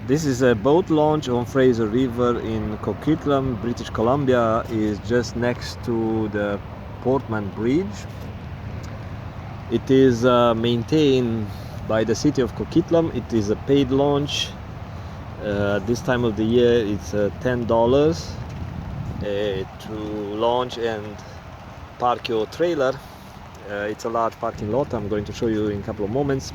This is a boat launch on Fraser River in Coquitlam, British Columbia. Is just next to the Portman Bridge. It is maintained by the city of Coquitlam. It is a paid launch. This time of the year it's $10 to launch and park your trailer. It's a large parking lot. I'm going to show you in a couple of moments.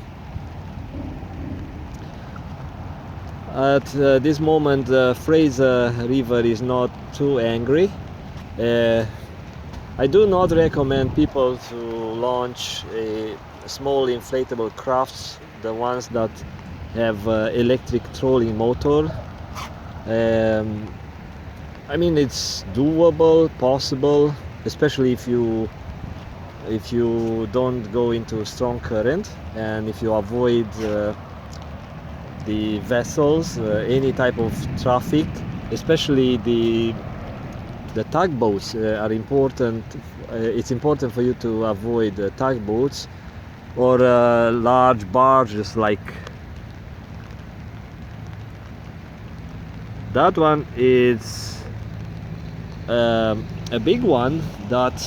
At this moment, the Fraser River is not too angry. I do not recommend people to launch small inflatable crafts, the ones that have electric trolling motor. I mean, it's doable, possible, especially if you don't go into strong current and if you avoid the vessels, any type of traffic, especially the tugboats are important. It's important for you to avoid tugboats or large barges like that one. Is a big one that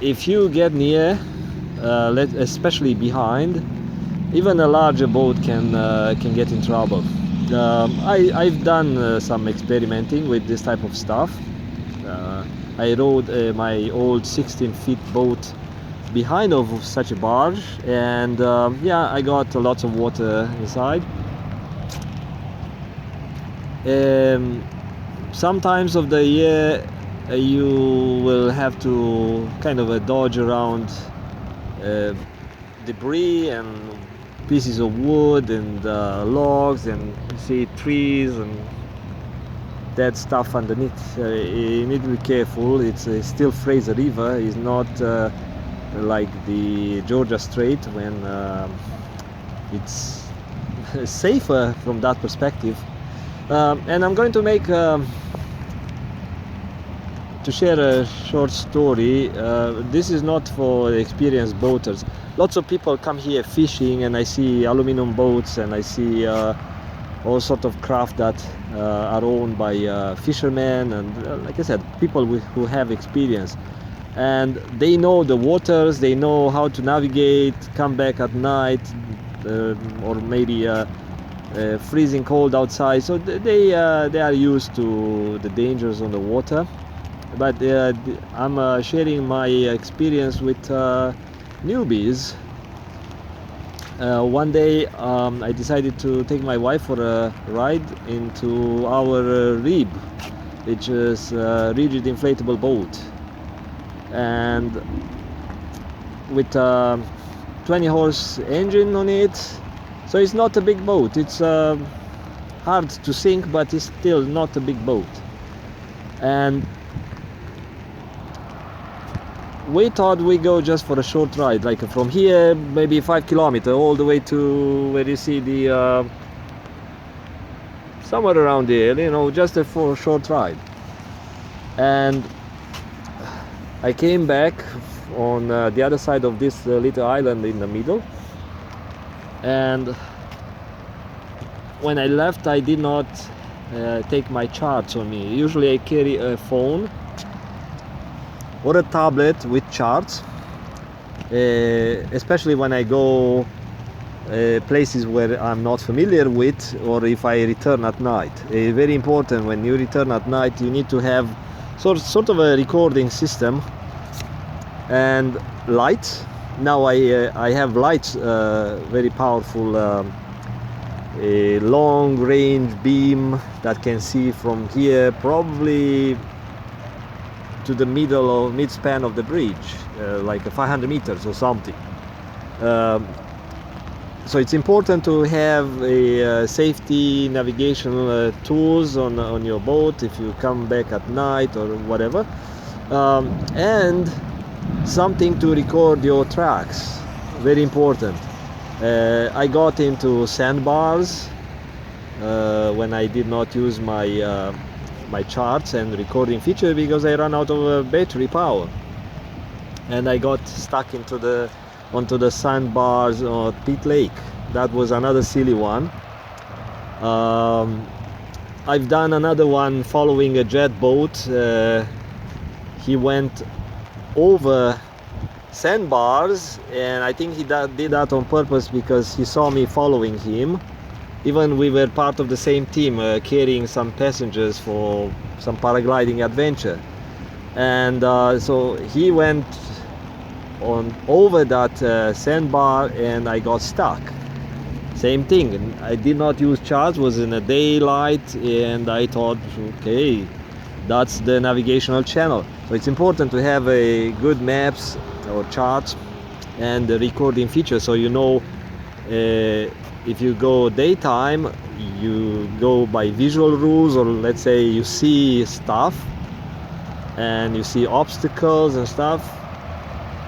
if you get near, especially behind, even a larger boat can get in trouble. I've done some experimenting with this type of stuff. I rode my old 16-foot boat behind of such a barge, and yeah, I got lots of water inside. Sometimes of the year you will have to kind of dodge around debris and pieces of wood and logs, and see trees and dead stuff underneath. You need to be careful. It's still Fraser River. It's not like the Georgia Strait, when it's safer from that perspective. And I'm going to make to share a short story. This is not for experienced boaters. Lots of people come here fishing, and I see aluminum boats, and I see all sorts of craft that are owned by fishermen, and like I said, people who have experience, and they know the waters, they know how to navigate, come back at night, or maybe freezing cold outside, so they are used to the dangers on the water. But I'm sharing my experience with newbies. One day I decided to take my wife for a ride into our RIB, which is a rigid inflatable boat, and with a 20 horse engine on it. So it's not a big boat. It's hard to sink, but it's still not a big boat. And we thought we go just for a short ride, like from here maybe 5 kilometers all the way to where you see the somewhere around there, you know, just for a short ride. And I came back on the other side of this little island in the middle, and when I left, I did not take my charts on me. Usually I carry a phone or a tablet with charts, especially when I go places where I'm not familiar with, or if I return at night. Very important, when you return at night, you need to have sort of a recording system and lights. Now I have lights, very powerful, a long range beam that can see from here probably to the middle or mid span of the bridge, like 500 meters or something. So it's important to have a safety navigation tools on your boat if you come back at night or whatever, and something to record your tracks. Very important. I got into sandbars when I did not use my my charts and recording feature, because I ran out of battery power, and I got stuck onto the sandbars at Pit Lake. That was another silly one. I've done another one following a jet boat. He went over sandbars, and I think he did that on purpose because he saw me following him. Even we were part of the same team, carrying some passengers for some paragliding adventure, and so he went on over that sandbar, and I got stuck. Same thing, I did not use charts, was in a daylight, and I thought, okay, that's the navigational channel. So it's important to have a good maps or charts and the recording feature, so you know if you go daytime, you go by visual rules, or let's say you see stuff and you see obstacles and stuff,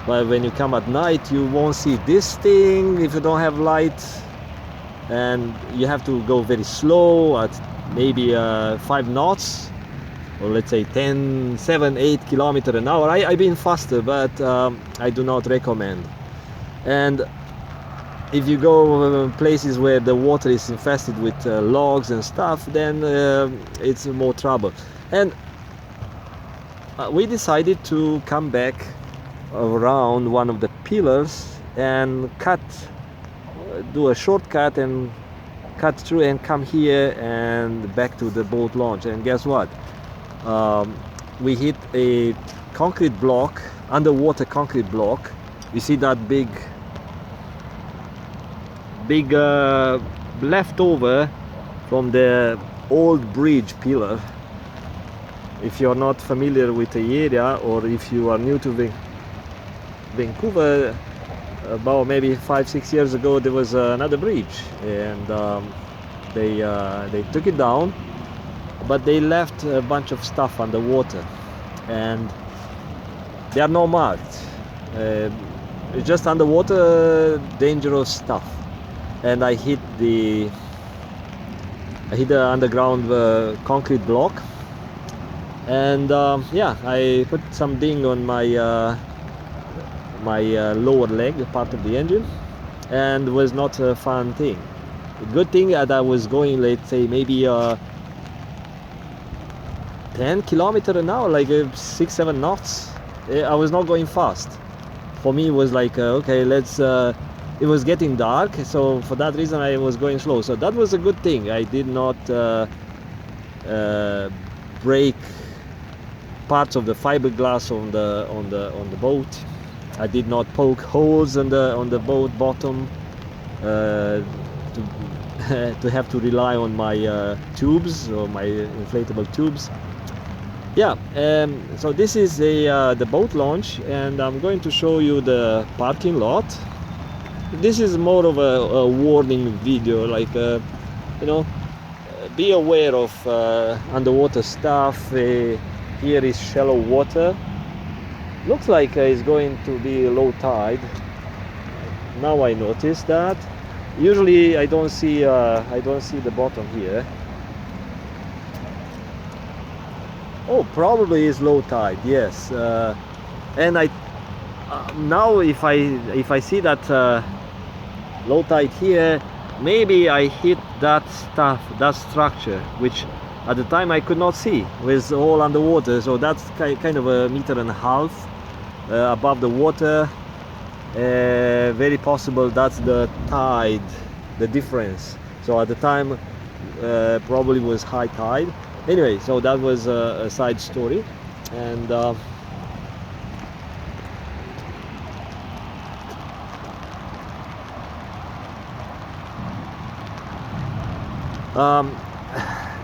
but when you come at night you won't see this thing if you don't have light, and you have to go very slow at maybe 5 knots, or let's say 10, 7, 8 kilometers an hour. I've been faster, but I do not recommend. And if you go places where the water is infested with logs and stuff, then it's more trouble. And we decided to come back around one of the pillars and do a shortcut and cut through and come here and back to the boat launch. And guess what? We hit a concrete block, underwater concrete block. You see that big leftover from the old bridge pillar. If you're not familiar with the area, or if you are new to Vancouver, about maybe 5-6 years ago there was another bridge, and they took it down, but they left a bunch of stuff underwater, and they are not marked. It's just underwater dangerous stuff. And I hit the underground concrete block, and yeah, I put some ding on my lower leg, part of the engine, and it was not a fun thing. The good thing that I was going, let's say maybe 10 kilometers an hour, like 6-7 knots. I was not going fast. For me it was like okay, let's it was getting dark, so for that reason I was going slow. So that was a good thing. I did not break parts of the fiberglass on the boat. I did not poke holes on the boat bottom to have to rely on my tubes, or my inflatable tubes. Yeah, so this is the boat launch, and I'm going to show you the parking lot. This is more of a warning video, like you know, be aware of underwater stuff. Here is shallow water. Looks like it's going to be low tide. Now I notice that. Usually I don't see the bottom here. Oh, probably is low tide. Yes, and I now if I see that low tide here, maybe I hit that stuff, that structure, which at the time I could not see. It was all underwater, so that's kind of 1.5 meters above the water. Very possible that's the tide, the difference. So at the time probably was high tide. Anyway, so that was a side story. And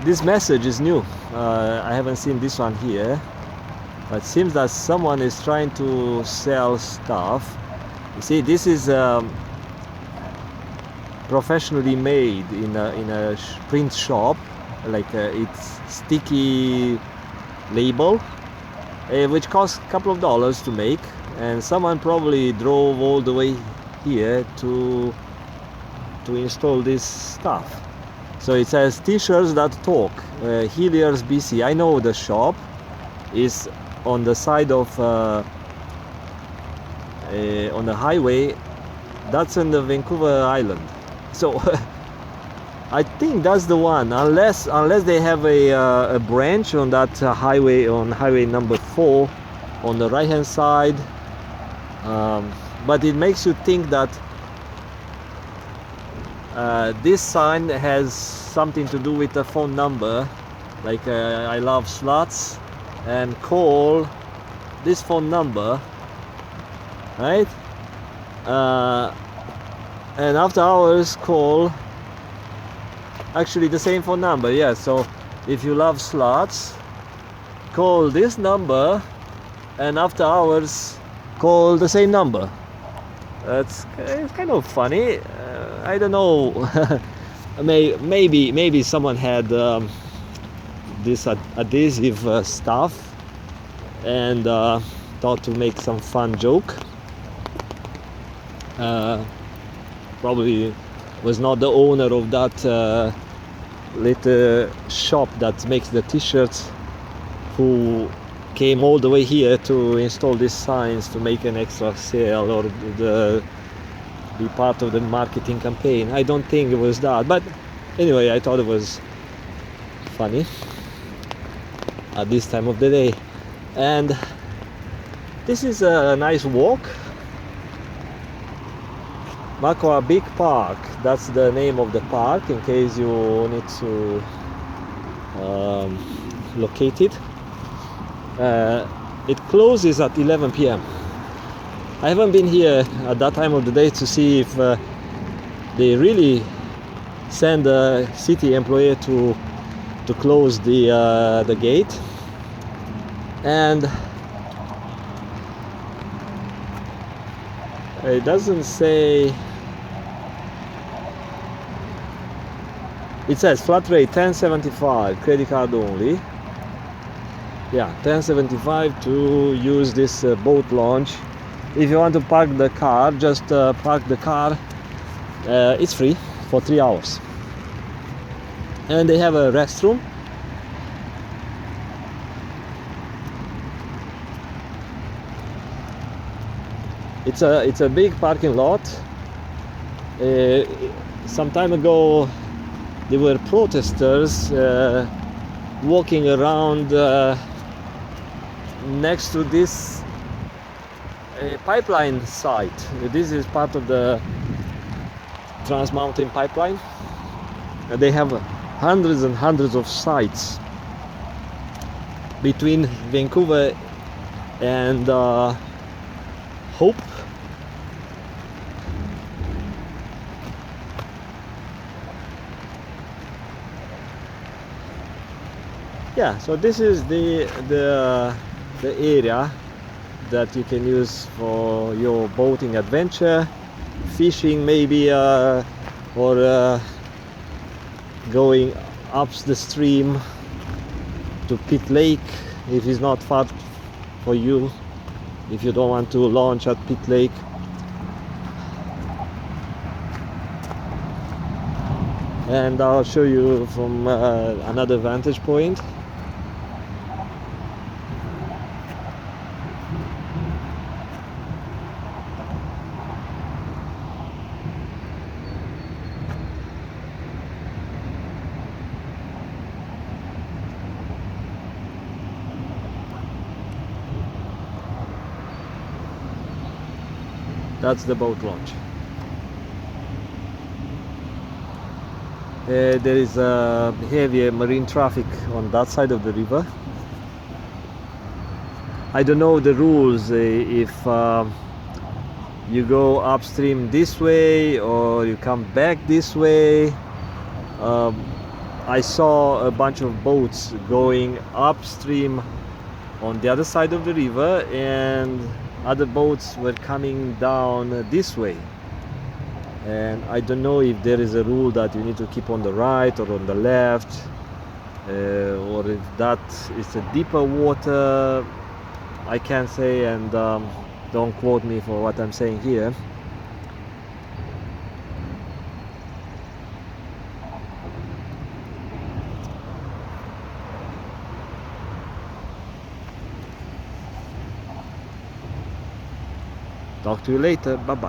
this message is new. I haven't seen this one here, but it seems that someone is trying to sell stuff. You see, this is professionally made in a print shop, like it's sticky label, which costs a couple of dollars to make, and someone probably drove all the way here to install this stuff. So it says t-shirts that talk, Hilliers, BC. I know the shop is on the side of on the highway. That's on the Vancouver Island. So I think that's the one, unless they have a branch on that highway, on highway number 4 on the right hand side. But it makes you think that this sign has something to do with the phone number, like I love slots, and call this phone number, right? And after hours call actually the same phone number. Yeah, so if you love slots, call this number, and after hours call the same number. It's kind of funny. I don't know. maybe someone had this adhesive stuff and thought to make some fun joke. Probably was not the owner of that little shop that makes the t-shirts, who came all the way here to install these signs to make an extra sale or be part of the marketing campaign. I don't think it was that, but anyway, I thought it was funny at this time of the day. And this is a nice walk. Maquabeak Park, that's the name of the park, in case you need to locate it. It closes at 11 p.m. I haven't been here at that time of the day to see if they really send a city employee to close the gate. And it doesn't say. It says flat rate 10.75, credit card only. Yeah, 10.75 to use this boat launch. If you want to park the car, just park the car. It's free for 3 hours. And they have a restroom. It's a big parking lot. Some time ago, there were protesters walking around next to this pipeline site. This is part of the Trans Mountain pipeline. They have hundreds and hundreds of sites between Vancouver and Hope. Yeah, so this is the area that you can use for your boating adventure, fishing maybe, or going up the stream to Pitt Lake if it's not far for you, if you don't want to launch at Pitt Lake. And I'll show you from another vantage point. That's the boat launch. There is heavy marine traffic on that side of the river. I don't know the rules, if you go upstream this way or you come back this way. I saw a bunch of boats going upstream on the other side of the river, and other boats were coming down this way. And I don't know if there is a rule that you need to keep on the right or on the left, or if that is a deeper water. I can't say, and don't quote me for what I'm saying here. Talk to you later. Bye bye.